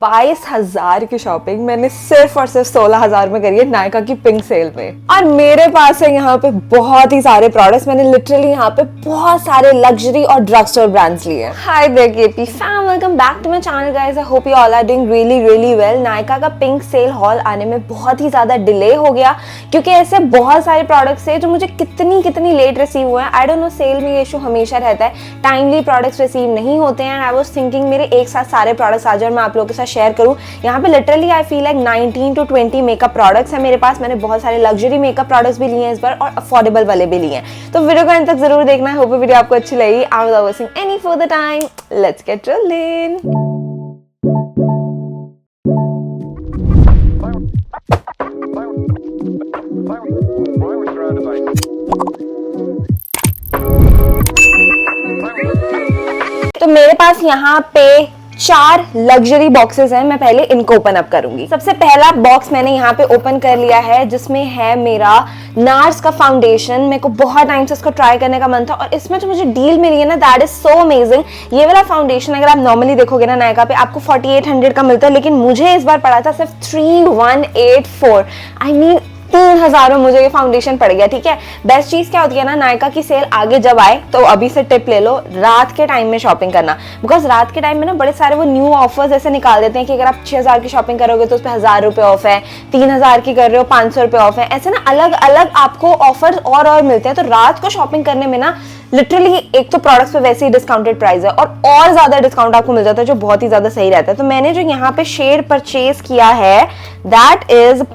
22,000 की शॉपिंग मैंने सिर्फ और सिर्फ 16,000 में करी है नायका की पिंक सेल में। और मेरे पास है यहाँ पे बहुत ही सारे प्रोडक्ट्स। मैंने लिटरली यहाँ पे बहुत सारे लग्जरी और ड्रग स्टोर ब्रांड्स लिए हैं। Hi there KP fam, welcome back to my channel guys. I hope you all are doing really well. Nykaa का पिंक सेल हॉल आने में बहुत ही ज्यादा डिले हो गया क्योंकि ऐसे बहुत सारे प्रोडक्ट्स है जो मुझे कितनी लेट रिसीव हुए हैं। आई डोंट नो, सेल में ये इशू हमेशा रहता है, टाइमली प्रोडक्ट्स रिसीव नहीं होते हैं। आई वाज थिंकिंग मेरे एक साथ सारे प्रोडक्ट्स आ जाए और मैं आप लोगों के साथ शेयर करूं। यहाँ पे literally I feel like 19 to 20 makeup products है मेरे पास। मैंने बहुत सारे लग्जरी मेकअप प्रोडक्ट्स भी लिए हैं इस बार और अफोर्डेबल वाले भी लिए हैं, तो वीडियो को अंत तक जरूर देखना है। होप वीडियो आपको अच्छी लगी। I without wasting any further time, let's get rolling. तो मेरे पास यहाँ पे 4 लग्जरी बॉक्सेस हैं। मैं पहले इनको ओपन अप करूंगी। सबसे पहला बॉक्स मैंने यहाँ पे ओपन कर लिया है जिसमें है मेरा नार्स का फाउंडेशन। मेरे को बहुत टाइम से इसको ट्राई करने का मन था और इसमें जो मुझे डील मिली है ना, दैट इज सो अमेजिंग। ये वाला फाउंडेशन अगर आप नॉर्मली देखोगे ना नायका पे, आपको 4800 का मिलता है, लेकिन मुझे इस बार पड़ा था सिर्फ 3184। आई मीन 3000 में मुझे ये फाउंडेशन पड़ गया। ठीक है, बेस्ट चीज क्या होती है ना, नायका की सेल आगे जब आए तो अभी से टिप ले लो, रात के टाइम में शॉपिंग करना। बिकॉज रात के टाइम में ना बड़े सारे वो न्यू ऑफर्स ऐसे निकाल देते हैं कि अगर आप 6000 की शॉपिंग करोगे तो उस पर 1000 रुपए ऑफ है, 3000 की कर रहे हो 500 रुपए ऑफ है। ऐसे ना अलग अलग आपको ऑफर्स और मिलते हैं। तो रात को शॉपिंग करने में ना लिटरली एक तो प्रोडक्ट्स पे वैसे ही डिस्काउंटेड प्राइस है और ज्यादा डिस्काउंट आपको मिल जाता है जो बहुत ही ज्यादा सही रहता है। तो मैंने जो यहाँ पे शेड परचेज किया है दैट इज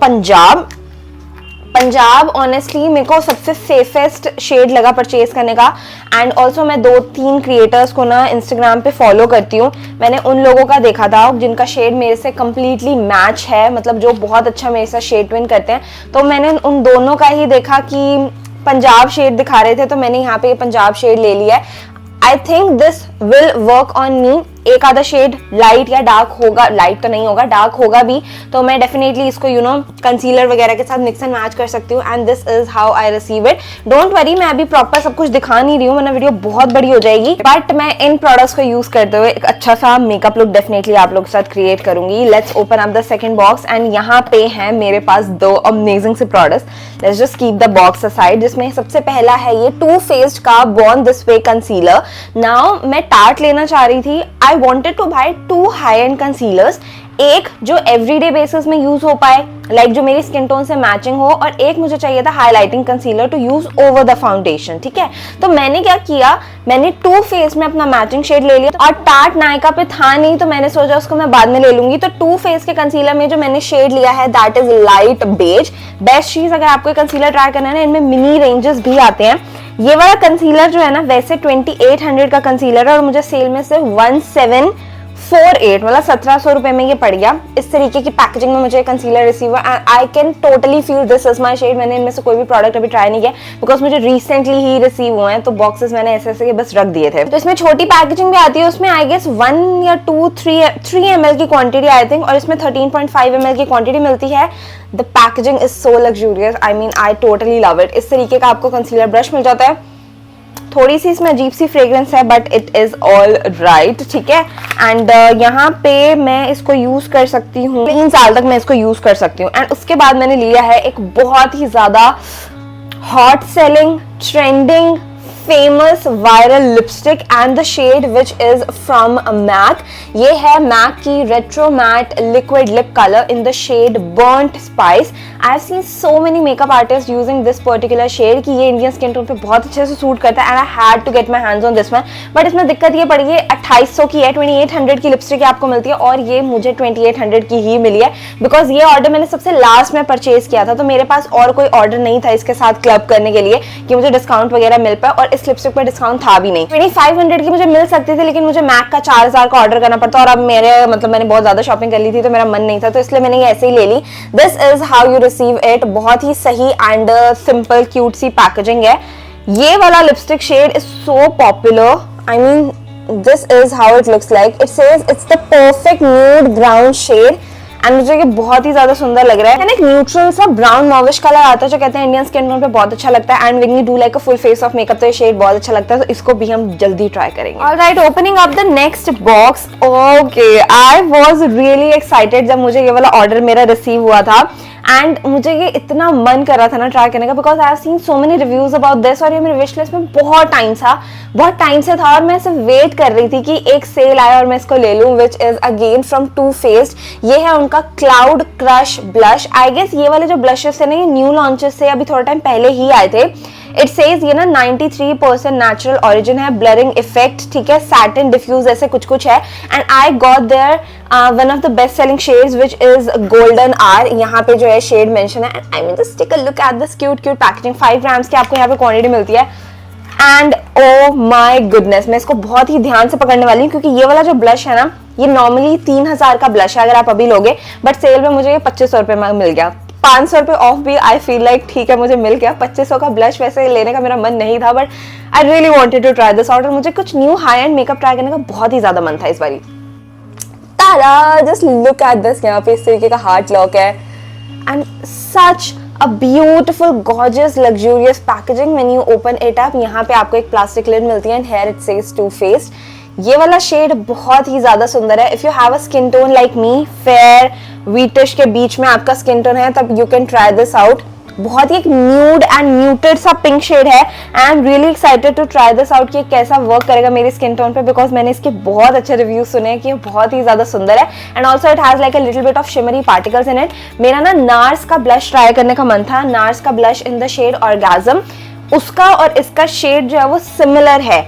पंजाब ऑनेस्टली मेरे को सबसे सेफेस्ट शेड लगा परचेज करने का। एंड ऑल्सो मैं 2-3 क्रिएटर्स को ना इंस्टाग्राम पे फॉलो करती हूँ। मैंने उन लोगों का देखा था जिनका शेड मेरे से कंप्लीटली मैच है, मतलब जो बहुत अच्छा मेरे साथ शेड ट्विन करते हैं। तो मैंने उन दोनों का ही देखा कि पंजाब शेड दिखा रहे थे, तो मैंने यहाँ पे पंजाब शेड ले लिया है। I think this will work on me. एक आधा शेड लाइट या डार्क होगा, लाइट तो नहीं होगा, डार्क होगा भी, तो मैं डेफिनेटली इसको कंसीलर वगैरह के साथ मिक्स एंड मैच कर सकती हूँ। And this is how I receive it. Don't worry, मैं अभी प्रॉपर सब कुछ दिखा नहीं रही हूँ वरना वीडियो बहुत बड़ी हो जाएगी, बट मैं इन प्रोडक्ट्स को यूज करते हुए एक अच्छा सा मेकअप लुक डेफिनेटली आप लोग के साथ क्रिएट करूंगी। Let's open up the second box and यहाँ पे है मेरे पास 2 अमेजिंग से products. Let's just keep the box aside. जिसमें सबसे पहला है ये टू फेस्ड का born this way concealer. Now मैं टार्ट लेना चाह रही थी। I wanted to buy 2 high end concealers, एक जो एवरीडे बेसिस में यूज हो पाए, लाइक जो मेरी स्किन टोन से मैचिंग हो, और एक मुझे चाहिए था highlighting concealer to use over the foundation. ठीक है, तो मैंने क्या किया, मैंने 2 फेस में अपना मैचिंग शेड ले लिया और टार्ट नायका पे था नहीं तो मैंने सोचा उसको मैं बाद में ले लूंगी। तो 2 फेस के कंसीलर में जो मैंने शेड लिया है that is light beige. Best चीज अगर आपको कंसीलर ट्राई करना है ना, इनमें मिनी रेंजेस भी आते हैं। ये वाला कंसीलर जो है ना वैसे 2800 का कंसीलर है और मुझे सेल में सिर्फ 1748 मतलब 1700 रुपए में ये पड़ गया। इस तरीके की पैकेजिंग में मुझे कंसीलर रिसीव हुआ। I can totally feel this is my shade. मैंने इनमें से कोई भी प्रोडक्ट अभी ट्राई नहीं किया बिकॉज मुझे रिसेंटली ही रिसीव हुए हैं, तो बॉक्सेस मैंने ऐसे बस रख दिए थे। तो इसमें छोटी पैकेजिंग भी आती है, उसमें आई गेस 1 या 3 ml की क्वांटिटी आई थिंक, और इसमें 13.5 ml की क्वांटिटी मिलती है। The packaging is so luxurious, I mean I totally love it. इस तरीके का आपको कंसीलर ब्रश मिल जाता है। थोड़ी सी इसमें अजीब सी फ्रेग्रेंस है but it is all right. ठीक है, एंड यहाँ पे मैं इसको यूज कर सकती हूँ 3 साल तक मैं इसको यूज कर सकती हूँ। एंड उसके बाद मैंने लिया है एक बहुत ही ज्यादा hot selling, trending, famous viral lipstick and the shade which is from MAC. ये है मैक की retro matte liquid lip colour in the shade burnt spice. I have seen so many makeup artist using this particular shade कि ये Indian skin tone पे बहुत अच्छे से suit करता है and I had to get my hands on this one. But इसमें दिक्कत ये पड़ी है 2800 की है, 2800 की लिपस्टिक आपको मिलती है और ये मुझे 2800 की ही मिली है बिकॉज ये ऑर्डर मैंने सबसे लास्ट में परचेज किया था। तो मेरे पास और कोई ऑर्डर नहीं था इसके साथ क्लब करने के लिए कि मुझे डिस्काउंट वगैरह मिल पाए, और इस लिपस्टिक पर डिस्काउंट था भी नहीं। 2500 की मुझे मिल सकती थी लेकिन मुझे मैक का 4000 का ऑर्डर करना पड़ता, और अब मैंने बहुत ज्यादा शॉपिंग कर ली थी तो मेरा मन नहीं था, तो इसलिए मैंने ये ऐसे ही ले ली। This is how you receive it. बहुत ही सही एंड सिंपल क्यूट सी पैकेजिंग है। ये वाला lipstick shade is so popular, I mean this is how it looks like. It says it's the perfect nude brown shade and मुझे ये बहुत ही ज्यादा सुंदर लग रहा है। एक न्यूट्रल सा ब्राउन मॉविश कलर आता है जो कहते हैं इंडियन स्किन टोन पे बहुत अच्छा लगता है, and when you do like a full face of makeup तो ये शेड बहुत अच्छा लगता है, तो इसको भी हम जल्दी ट्राई करेंगे। Alright, opening up the next box. Okay, I was really excited जब मुझे ये वाला ऑर्डर मेरा रिसीव हुआ था, एंड मुझे ये इतना मन कर रहा था ना ट्राई करने का, because I have seen so many reviews about this, और ये मेरे विश लिस्ट में बहुत टाइम से था और मैं सिर्फ वेट कर रही थी कि एक सेल आए और मैं इसको ले लूं, which is again from Too Faced. ये है उनका cloud crush blush. I guess ये वाले जो ब्लशेस थे ना, ये न्यू लॉन्चेस थे, अभी थोड़ा टाइम पहले ही आए थे। इट सेज ये ना 93% नेचुरल ओरिजिन है, ब्लरिंग इफेक्ट, ठीक है, सैटिन डिफ्यूज ऐसे कुछ है, and I got their one of the best selling shades which is golden R. यहाँ पे जो है शेड मेंशन है, and I mean just take a look at this cute packaging. 5 grams की आपको यहाँ पे क्वांटिटी मिलती है, एंड ओ माई गुडनेस, मैं इसको बहुत ही ध्यान से पकड़ने वाली हूँ, क्योंकि ये वाला जो ब्लश है ना, ये नॉर्मली 3000 का ब्लश है अगर आप अभी लोगे, बट सेल में मुझे ये 2500 रुपए में मिल गया। 500 रुपए ऑफ भी आई फील लाइक ठीक है, मुझे मिल गया। 2500 का ब्लश वैसे लेने का मेरा मन नहीं था, but I really wanted to try this out, और मुझे कुछ new high end makeup try करने का बहुत ही ज्यादा मन था इस बारी। तारा, जस्ट लुक एट दिस, यहाँ पे इस तरीके का हार्ट लॉक है, and such a beautiful gorgeous luxurious packaging when you open it up। यहाँ पे आपको एक प्लास्टिक लिड मिलती है, and here it says Too Faced। ये वाला शेड बहुत ही ज्यादा सुंदर है। If you have a skin tone like me, fair wheatish के बीच में आपका स्किन टोन है, तब you can try this out. बहुत ही एक न्यूड एंड म्यूटेड सा पिंक शेड है, and I am really excited to try this out कि कैसा वर्क करेगा मेरी स्किन टोन पे, बिकॉज मैंने इसके बहुत अच्छे रिव्यूज सुने हैं कि ये बहुत ही ज्यादा सुंदर है, and also it has like a little bit of shimmery particles in it. मेरा ना नार्स का ब्लश ट्राई करने का मन था, नार्स का blush in the shade orgasm. उसका और इसका शेड जो है वो सिमिलर है,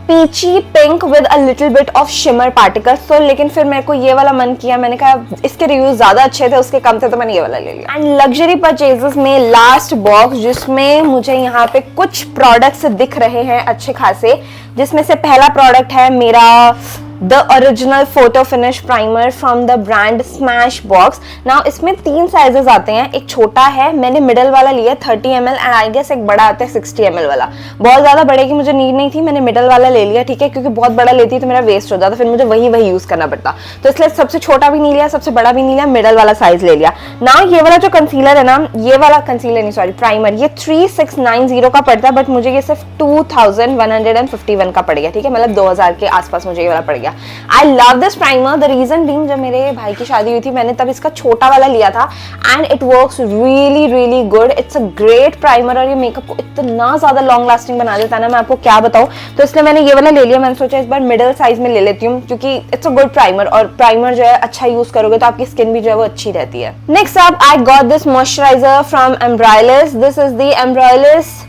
peachy pink with a little bit of shimmer particles. तो लेकिन फिर मेरे को ये वाला मन किया, मैंने कहा इसके रिव्यूज ज्यादा अच्छे थे, उसके कम थे, तो मैंने ये वाला ले लिया। एंड लग्जरी परचेजेस में लास्ट बॉक्स, जिसमें मुझे यहाँ पे कुछ प्रोडक्ट्स दिख रहे हैं अच्छे खासे, जिसमें से पहला प्रोडक्ट है मेरा the original photo finish primer from the brand smash box. Now इसमें 3 साइजेस आते हैं, एक छोटा है, मैंने मिडल वाला लिया 30 ml, एंड आई गेस एक बड़ा आता है 60 ml वाला। बहुत ज्यादा बड़े की मुझे नीड नहीं थी, मैंने मिडल वाला ले लिया, ठीक है, क्योंकि बहुत बड़ा लेती तो मेरा वेस्ट हो जाता, फिर मुझे वही यूज करना पड़ता, तो इसलिए सबसे छोटा भी नहीं लिया, सबसे बड़ा भी नहीं लिया, मिडल वाला साइज ले लिया। नाउ ये वाला जो कंसीलर है ना, ये वाला कंसीलर नहीं सॉरी प्राइमर, ये 3690 का पड़ता है, बट मुझे ये सिर्फ 2151 का पड़ गया, ठीक है, मतलब 2000 के आसपास मुझे ये वाला पड़ गया। I love this primer, the reason being जब मेरे भाई की शादी हुई थी मैंने तब इसका छोटा वाला लिया था, and it works really good. It's a great primer, और ये मेकअप को इतना ज्यादा लॉन्ग लास्टिंग बना देता है ना, मैं आपको क्या बताऊं, तो इसलिए मैंने ये वाला ले लिया। मैंने सोचा इस बार मिडिल साइज में ले लेती हूँ, क्योंकि इट्स अ गुड प्राइमर, और प्राइमर जो है अच्छा यूज करोगे तो आपकी स्किन भी जो है वो अच्छी रहती है। Next up I got this moisturizer from Embryolisse. This is the Embryolisse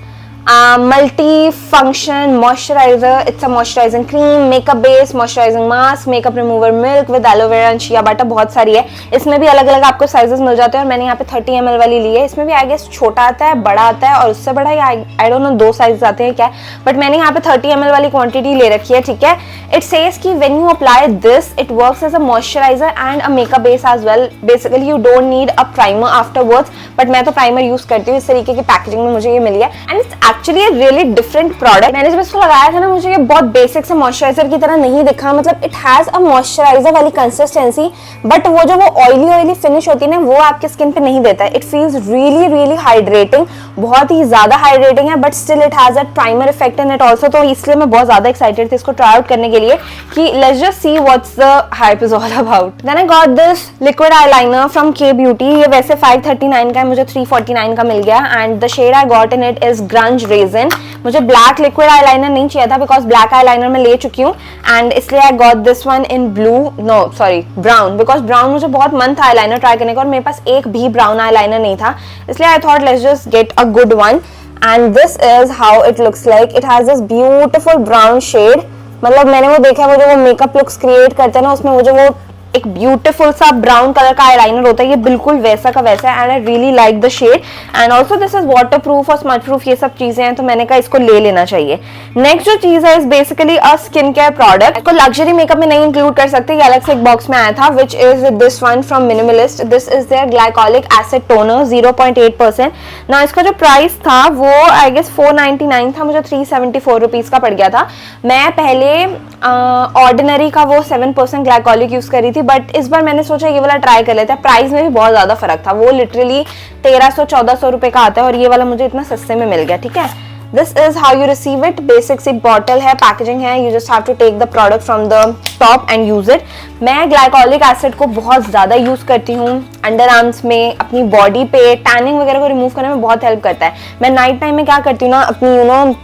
multi-function moisturizer. It's a moisturizing cream, makeup base, moisturizing mask, makeup remover milk with aloe vera and shea butter। बहुत सारी है, इसमें भी अलग अलग आपको sizes मिल जाते हैं, और मैंने यहाँ पे 30 ml वाली ली है। इसमें भी आई गेस छोटा आता है, बड़ा आता है, और उससे बड़ा या आई डोंट नो 2 साइज आते हैं क्या, बट मैंने यहाँ पे 30 ml वाली क्वांटिटी ले रखी है, ठीक है। इट सेज कि when you apply this it works as a moisturiser and a makeup base as well. Basically you don't need a primer afterwards, but मैं तो प्राइमर यूज करती हूँ। इस तरीके की पैकेजिंग में मुझे ये मिली है, and it's actually really different product. मैंने जब इसको लगाया था ना, मुझे ये बहुत बेसिक से मॉइस्चराइजर की तरह नहीं दिखा, मतलब इट हैज अ मॉइस्चराइजर वाली कंसिस्टेंसी, बट वो जो वो ऑयली फिनिश होती है ना, वो आपके स्किन पे नहीं देता है। इट फील्स रियली हाइड्रेटिंग, बहुत ही ज्यादा हाइड्रेटिंग है, but still it has that primer effect in it also. तो इसलिए मैं बहुत ज्यादा एक्साइटेड थी इसको ट्राई आउट करने के लिए कि let's just see what's the hype is all about. Then I got this liquid eyeliner from K beauty. ये वैसे 539 का है, मुझे 349 का मिल गया, and the shade I got in it is grunge resin. मुझे ब्लैक लिक्विड आईलाइनर नहीं चाहिए था, बिकॉज ब्लैक आईलाइनर मैं ले चुकी हूँ, एंड इसलिए I got this one in brown, because brown मुझे बहुत मन था आईलाइनर ट्राई करने का, और मेरे पास एक भी ब्राउन आईलाइनर नहीं था, इसलिए I thought let's just get a good one. And this is how it looks like. It has this beautiful brown shade, मतलब मैंने वो देखा, वो जो वो मेकअप लुक्स क्रिएट करते हैं ना, उसमें वो जो वो एक ब्यूटीफुल सा ब्राउन कलर का आईलाइनर होता है, ये बिल्कुल वैसा का वैसा है, and I really like the shade. And also this is waterproof और स्मज प्रूफ, ये सब चीजें हैं, तो मैंने कहा इसको ले लेना चाहिए। नेक्स्ट जो चीज है is basically a skin care product. इसको लग्जरी मेकअप में नहीं इंक्लूड कर सकते, ये अलग से एक बॉक्स में आया था, which is this one from Minimalist. This is their glycolic acid toner 0.8%। ना इसका जो प्राइस था वो आई गेस 499 था, मुझे 374 रुपीज का पड़ गया था। मैं पहले ऑर्डिनरी का वो 7% ग्लाइकोलिक यूज करी थी, बट इस बार मैंने सोचा ये वाला ट्राई कर लेते हैं। प्राइस में भी बहुत ज़्यादा फर्क था, वो लिटरली 1300-1400 रुपये का आता है और ये वाला मुझे इतना सस्ते में मिल गया। ठीक है, this is how you receive it. Basic सी बॉटल है, पैकेजिंग है, you just have to take the product from the top and use it. मैं ग्लाइकोलिक एसिड को बहुत ज़्यादा यूज़ करती हूँ अंडर आर्म्स में, अपनी बॉडी पे टैनिंग वगैरह को रिमूव करने में बहुत हेल्प करता है। मैं नाइट टाइम में क्या करती हूँ ना, अपनी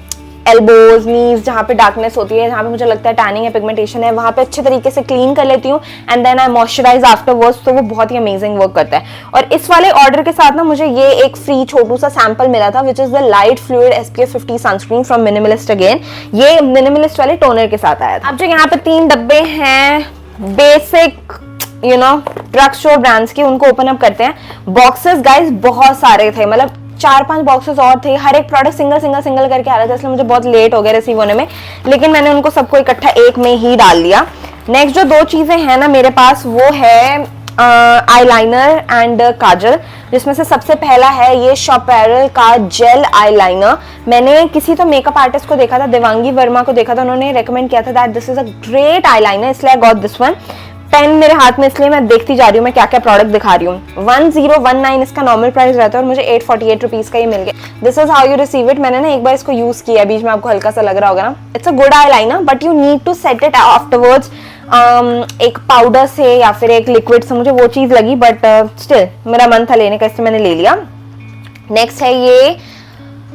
एल्बोज, नीज, जहाँ पे डार्कनेस होती है, जहाँ पे मुझे लगता है टैनिंग है, पिगमेंटेशन है, वहाँ पे अच्छे तरीके से क्लीन कर लेती हूँ and then I moisturise afterwards. तो वो बहुत ही अमेजिंग वर्क करता है। और इस वाले ऑर्डर के साथ ना मुझे ये एक फ्री छोटू सा सैंपल मिला था, which is the light fluid SPF 50 sunscreen from minimalist. Again ये मिनिमलिस्ट वाले टोनर के साथ आया था। अब जो यहाँ पे 3 डब्बे हैं बेसिक ड्रग स्टोर ब्रांड्स की, उनको ओपन अप करते हैं। बॉक्सेस गाइस बहुत सारे थे, मतलब 4-5 बॉक्सेस और थे, हर एक प्रोडक्ट सिंगल करके आ रहा था, इसलिए मुझे बहुत लेट हो गया रिसीव होने में, लेकिन मैंने उनको सबको इकट्ठा एक में ही डाल दिया। नेक्स्ट जो 2 चीजें हैं ना मेरे पास, वो है आईलाइनर एंड काजल, जिसमें से सबसे पहला है ये शॉपेरल का जेल आईलाइनर। मैंने किसी तो मेकअप आर्टिस्ट को देखा था, देवांगी वर्मा को देखा था, उन्होंने रेकमेंड किया था that this is a great eyeliner, इसलिए I got this one. Pen मेरे हाथ में, इसलिए मैं देखती जा रही हूँ मैं क्या क्या प्रोडक्ट दिखा रही हूँ। 1019 इसका नॉर्मल प्राइस रहता है और मुझे 848 रुपीज का ही मिल गया। This is how you receive it. मैंने ना एक बार इसको यूज किया, बीच में आपको हल्का सा लग रहा होगा ना। It's a good eyeliner but you need to set it afterwards, एक पाउडर से या फिर एक लिक्विड से, मुझे वो चीज लगी बट स्टिल मेरा मन था लेने का, इससे मैंने ले लिया। नेक्स्ट है ये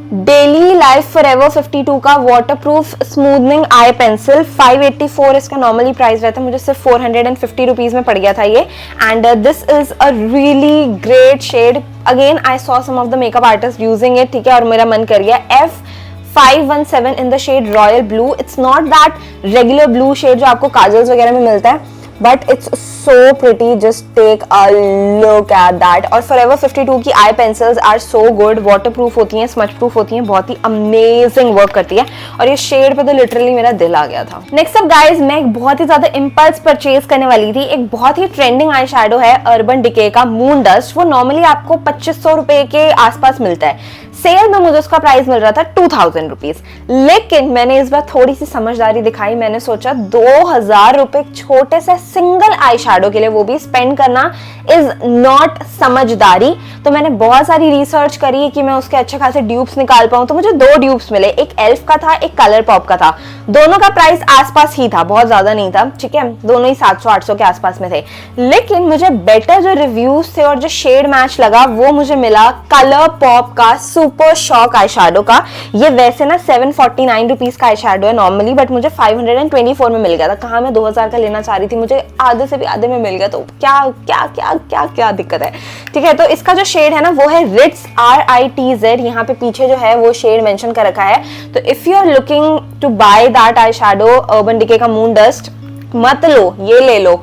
डेली लाइफ फॉरएवर 52 का वाटरप्रूफ स्मूथनिंग आई पेंसिल। 584 इसका नॉर्मली प्राइस रहता है, मुझे सिर्फ 450 रुपीज में पड़ गया था ये। And this is a really great shade. Again I saw some of the makeup artist using it, ठीक है, और मेरा मन कर गया। F517 in the shade royal blue. It's not that regular blue shade जो आपको काजल्स वगैरह में मिलता है, but it's so pretty, just take a look at that. और फॉरएवर 52 की eye pencils are so good, waterproof होती हैं, स्मच प्रूफ होती हैं, बहुत ही अमेजिंग वर्क करती है। और ये शेड पे तो लिटरली मेरा दिल आ गया था। नेक्स्ट अप गाइज, मैं एक बहुत ही ज्यादा इम्पल्स परचेज करने वाली थी। एक बहुत ही ट्रेंडिंग आई शैडो है अर्बन डिके का मून डस्ट। वो नॉर्मली आपको 2500 रुपए के आसपास मिलता है, सेल में मुझे उसका प्राइस मिल रहा था 2000 रुपीज। लेकिन मैंने इस बार थोड़ी सी समझदारी दिखाई, मैंने सोचा 2000 रुपए छोटे से सिंगल आई शैडो के लिए वो भी स्पेंड करना इज नॉट समझदारी। तो मैंने बहुत सारी रिसर्च करी कि मैं उसके अच्छे खासे ड्यूब्स निकाल पाऊं। तो मुझे 2 ड्यूब्स मिले, एक एल्फ का था, एक कलर पॉप का था। दोनों का प्राइस आसपास ही था, बहुत ज्यादा नहीं था, ठीक है, दोनों ही 700-800 के आसपास में थे। लेकिन मुझे बेटर जो रिव्यूज थे और जो शेड मैच लगा वो मुझे मिला कलर पॉप का सुपर शॉक आई शैडो का। ये वैसे ना 749 रुपीज का आई शैडो है नॉर्मली, बट मुझे 524 में मिल गया था। कहाँ मैं 2000 का लेना चाह रही थी, मुझे आधे से भी आधे में मिल गया। तो क्या क्या क्या क्या क्या दिक्कत है, ठीक है। तो इसका जो शेड है ना वो है रिट्स RITZ, यहाँ पे पीछे जो है वो शेड मेंशन कर रखा है। तो if you are looking to buy that eyeshadow urban decay का मून डस्ट, मत लो, ये ले लो।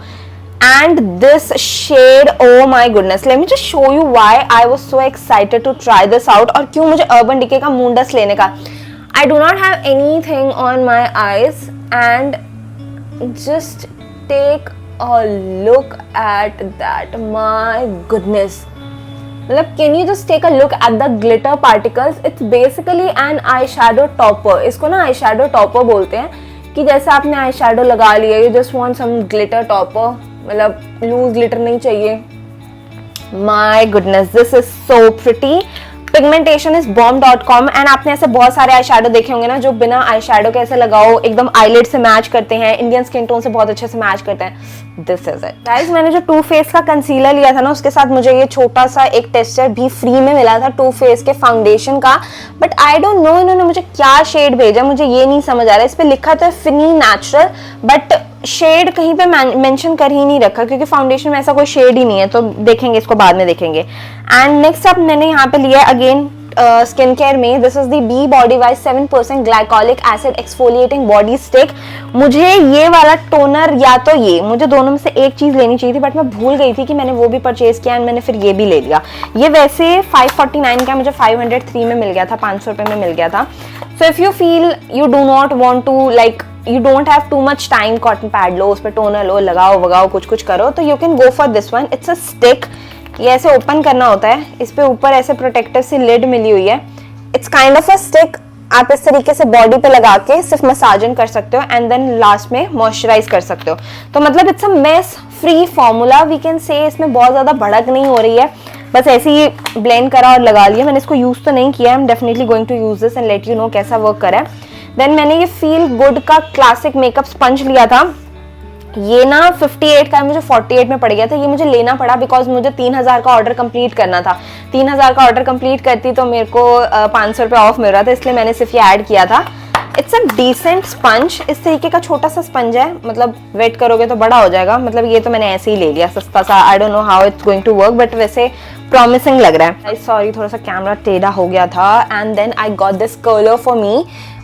And this shade, oh my goodness, let me just show you why I was so excited to try this out और क्यों मुझे Urban Decay का moon dust लेने का। I do not have anything on my eyes and just take a look at that, my goodness, मतलब can you just take a look at the glitter particles? It's basically an eyeshadow topper। इसको ना eyeshadow topper बोलते हैं, कि जैसे आपने eyeshadow लगा लिया, you just want some glitter topper, मतलब लूज ग्लिटर नहीं चाहिए। My goodness, this is so pretty. Pigmentation is bomb.com and आपने ऐसे बहुत सारे आई शैडो देखे होंगे ना जो बिना आई शैडो के ऐसे लगाओ एकदम आईलिड से मैच करते हैं, इंडियन स्किन टोन से बहुत अच्छे से मैच करते हैं। This is it guys. मैंने जो टू फेस का कंसीलर लिया था ना, उसके साथ मुझे ये छोटा सा एक टेस्टर भी फ्री में मिला था टू फेस के फाउंडेशन का। बट आई डोंट नो इन्होंने मुझे क्या शेड भेजा, मुझे ये नहीं समझ आ रहा है। इस पे लिखा तो है फिनी नेचुरल, बट शेड कहीं पे मेंशन कर ही नहीं रखा, क्योंकि फाउंडेशन में ऐसा कोई शेड ही नहीं है। तो देखेंगे इसको, बाद में देखेंगे। एंड नेक्स्ट अप मैंने यहाँ पे लिया अगेन स्किन केयर में, this is the Be Bodywise 7% glycolic acid exfoliating body stick. मुझे ये वाला टोनर या तो ये, मुझे दोनों में से एक चीज लेनी चाहिए थी, बट मैं भूल गई थी कि मैंने वो भी परचेज किया एंड मैंने फिर ये भी ले लिया। ये वैसे 549 का, मुझे 503 में मिल गया था, 500 रुपए में मिल गया था। So if you feel you do not want to like you don't have too much time, cotton pad लो, उस पर टोनर लो, लगाओ वगाओ, कुछ कुछ करो, तो you can go for this one। It's a stick, ये ऐसे ओपन करना होता है, इस पे ऊपर ऐसे प्रोटेक्टिव सी लिड मिली हुई है। It's kind of a stick, आप इस तरीके से बॉडी पे लगा के सिर्फ मसाजिंग कर सकते हो एंड देन लास्ट में मॉइस्चराइज कर सकते हो। तो मतलब it's a mess free formula we can say, इसमें बहुत ज़्यादा भड़क नहीं हो रही है, बस ऐसे ही ब्लेंड करा और लगा लिया। मैंने इसको यूज़ तो नहीं किया, I am definitely going to use this and let you know कैसा वर्क करा है। देन मैंने ये फील गुड का क्लासिक मेकअप स्पंज लिया था, ये ना 58 का मुझे 48 में पड़ गया था। ये मुझे लेना पड़ा बिकॉज मुझे 3000 का ऑर्डर कंप्लीट करना था। 3000 का ऑर्डर कंप्लीट करती तो मेरे को 500 रुपये ऑफ मिल रहा था, इसलिए मैंने सिर्फ ये ऐड किया था। इट्स अ डिसेंट स्पंज, इस तरीके का छोटा सा स्पंज है, मतलब वेट करोगे तो बड़ा हो जाएगा। मतलब ये तो मैंने ऐसे ही ले लिया सस्ता सा, I don't know how it's going to work, but वैसे प्रॉमिसिंग लग रहा है। सॉरी, थोड़ा सा कैमरा टेढ़ा हो गया था। And then I got this curler for me.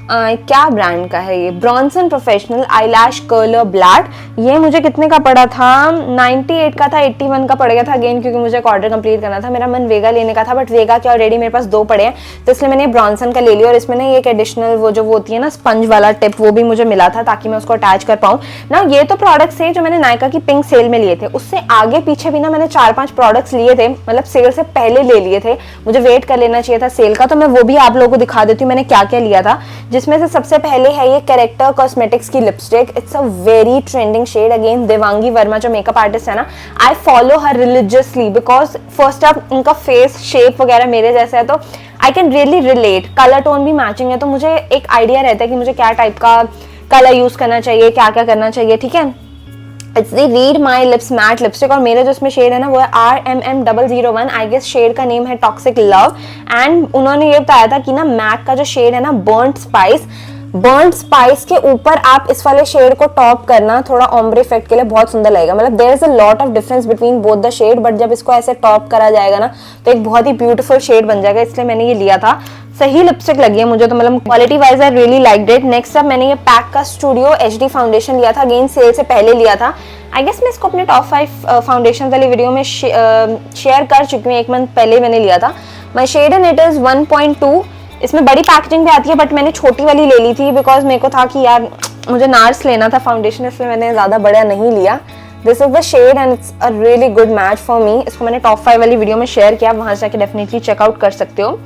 क्या ब्रांड का है ये? Bronson professional eyelash curler black. ये मुझे कितने का पड़ा था? 98 का था, 81 का पड़ गया था अगेन, क्योंकि मुझे एक ऑर्डर कंप्लीट करना था। मेरा मन वेगा लेने का था, बट वेगा के ऑलरेडी मेरे पास 2 पड़े हैं, तो इसलिए मैंने ब्रॉन्सन का ले लिया। और इसमें ना एक एडिशनल वो जो होती है ना स्पंज वाला टिप, वो भी मुझे मिला था ताकि मैं उसको अटैच कर पाऊँ ना। ये तो प्रोडक्ट्स थे जो मैंने नायका की पिंक सेल में लिए थे, उससे आगे पीछे भी ना मैंने 4-5 प्रोडक्ट्स लिए थे, मतलब सेल से पहले ले लिए थे। मुझे वेट कर लेना चाहिए था सेल का, तो मैं वो भी आप लोगों को दिखा देती हूँ मैंने क्या क्या लिया था। जिसमें से सबसे पहले है ये कैरेक्टर कॉस्मेटिक्स की lipstick. It's a very trending shade. Again Devangi Verma जो मेकअप आर्टिस्ट है ना, I follow her religiously because first of इनका फेस शेप वगैरह मेरे जैसा है, तो I can really relate. Colour tone भी मैचिंग है, तो मुझे एक आइडिया रहता है कि मुझे क्या टाइप का कलर यूज करना चाहिए, क्या क्या करना चाहिए, ठीक है। It's the read my lips matte lipstick, और मेरा जो इसमें शेड है ना वो है RMM001। आई गेस शेड का नेम है टॉक्सिक लव। एंड उन्होंने ये बताया था कि ना मैक का जो शेड है ना बर्न्ट स्पाइस के ऊपर आप इस वाले शेड को टॉप करना, थोड़ा ऑम्ब्रे इफेक्ट के लिए बहुत सुंदर लगेगा। मतलब there is a lot of difference between both the shade, but जब इसको ऐसे टॉप करा जाएगा ना तो एक बहुत ही ब्यूटीफुल शेड बन जाएगा, इसलिए मैंने ये लिया था। सही लिपस्टिक लगी है मुझे तो, मतलब quality wise I really liked it. Next अब मैंने ये पैक का स्टूडियो HD फाउंडेशन लिया था, अगेन सेल से पहले लिया था। आई गेस मैं इसको अपने टॉप 5 फाउंडेशन वाली वीडियो में शेयर कर चुकी हूँ, 1 मंथ पहले मैंने लिया था। My shade and it is 1.2। इसमें बड़ी पैकेजिंग भी आती है, बट मैंने छोटी वाली ले ली थी बिकॉज मेरे को था कि यार मुझे नार्स लेना था फाउंडेशन, इसलिए मैंने ज़्यादा बड़ा नहीं लिया। This is the shade and it's a really good match for me. इसको मैंने टॉप 5 वाली वीडियो में शेयर किया, वहां से जाके डेफिनेटली चेकआउट कर सकते हो।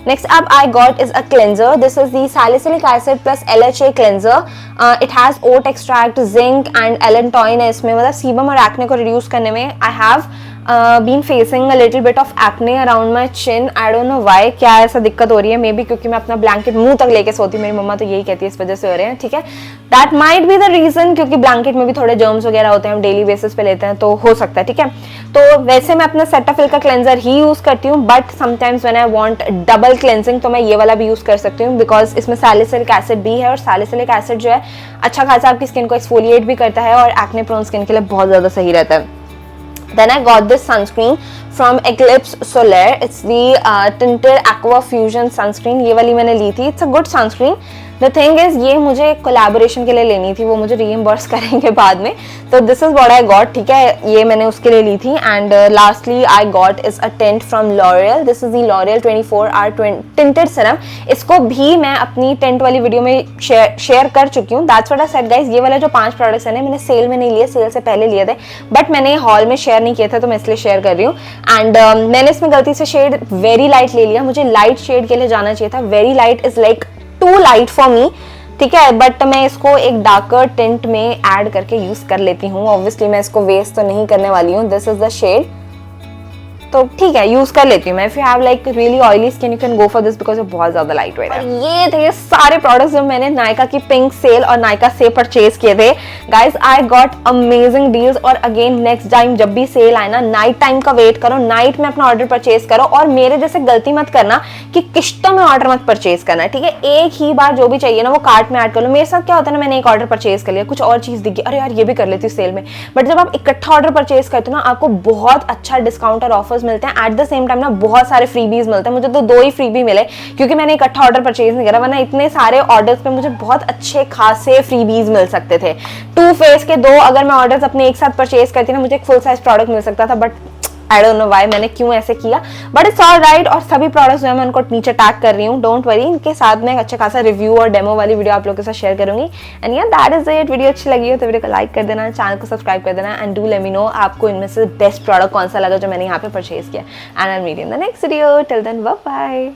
Next up I got is a cleanser. This is the salicylic acid plus LHA cleanser. It has oat extract, zinc and allantoin है इसमें, मतलब सीबम और एक्ने को रिड्यूस करने में। I have been facing a little bit of acne around my chin. I don't know why, क्या ऐसा दिक्कत हो रही है, मे बी क्योंकि मैं अपना ब्लैंकेट मुंह तक लेके सोती हूँ, मेरी मम्मा तो यही कहती है इस वजह से हो रहे हैं, ठीक है। That might be the reason, क्योंकि ब्लैंकेट में भी थोड़े जर्म्स वगैरह होते हैं, हम डेली बेसिस पे लेते हैं, तो हो सकता है, ठीक है। तो वैसे मैं अपना सेटाफिल का क्लेंजर ही यूज करती हूँ, but sometimes when I want double cleansing तो मैं ये वाला भी यूज कर सकती हूँ, बिकॉज इसमें सैलिसिलिक एसिड भी है, और सैलिसिलिक एसिड जो है अच्छा खासा आपकी स्किन को एक्सफोलिएट भी करता है और एक्ने प्रोन स्किन के लिए बहुत ज्यादा सही रहता है। Then I got this sunscreen from Eclipse Solaire. It's the tinted aqua fusion sunscreen. ये वाली मैंने ली थी। It's a good sunscreen. The thing is, ये मुझे कोलैबोरेशन के लिए लेनी थी, वो मुझे रीइंबर्स करेंगे बाद में। तो this is what I got, ठीक है, ये मैंने उसके लिए ली थी। And lastly I got is a tint from L'Oréal. This is the L'Oréal 24 tinted serum. इसको भी मैं अपनी टिंट वाली वीडियो में शेयर कर चुकी हूँ। That's what I said guys. ये वाला जो 5 प्रोडक्ट्स है ना, मैंने सेल में नहीं लिए, सेल से पहले लिए थे, बट मैंने हॉल में शेयर नहीं किया था, तो मैं इसलिए शेयर कर रही हूँ। एंड मैंने इसमें गलती से शेड वेरी लाइट ले लिया, मुझे लाइट शेड के लिए जाना चाहिए था। Very light is like too light for me, ठीक है, बट मैं इसको एक डार्कर टिंट में ऐड करके यूज कर लेती हूँ। ऑब्वियसली मैं इसको वेस्ट तो नहीं करने वाली हूँ। दिस इज द शेड, तो ठीक है यूज कर लेती हूँ मैं। If you have like really oily skin you can go for this because बहुत ज्यादा लाइट वेट है। ये थे सारे प्रोडक्ट्स जो मैंने नायका की पिंक सेल और नायका से परचेज किए थे। Guys I got amazing deals, और अगेन नेक्स्ट टाइम जब भी सेल आए ना, नाइट टाइम का वेट करो, नाइट में अपना ऑर्डर परचेज करो, और मेरे जैसे गलती मत करना कि किश्तों में ऑर्डर मत परचेज करना, ठीक है। एक ही बार जो भी चाहिए ना वो कार्ट में ऐड कर लो। मेरे साथ क्या होता है ना, मैंने एक ऑर्डर परचेज कर लिया, कुछ और चीज दिखी, अरे यार ये भी कर लेती हूँ सेल में, बट जब आप इकट्ठा ऑर्डर परचेज करते हो ना, आपको बहुत अच्छा डिस्काउंट और ऑफर्स मिलते हैं। एट द सेम टाइम ना बहुत सारे फ्रीबीज मिलते हैं। मुझे तो 2 ही फ्रीबी मिले क्योंकि मैंने इकट्ठा ऑर्डर परचेज नहीं करा, वरना इतने सारे ऑर्डर्स पे मुझे बहुत अच्छे खासे फ्रीबीज मिल सकते थे। 2 फेस के 2 अगर मैं ऑर्डर्स अपने एक साथ परचेज करती ना, मुझे एक फुल साइज प्रोडक्ट मिल सकता था, but I don't know why मैंने क्यों ऐसे किया, बट इट्स ऑल राइट। और सभी प्रोडक्ट्स जो है मैं उनको नीचे टैग कर रही हूँ, डोंट वरी। इनके साथ में अच्छा खासा रिव्यू और डेमो वाली वीडियो आप लोगों के साथ शेयर करूंगी। एंड या दैट इज इट। वीडियो अच्छी लगी हो तो वीडियो को लाइक कर देना, चैनल को सब्सक्राइब कर देना, and do let me know आपको इनमें से बेस्ट प्रोडक्ट कौन सा लगा जो मैंने यहाँ पे परचेज किया। And I will meet you in the next video. Till then bye bye.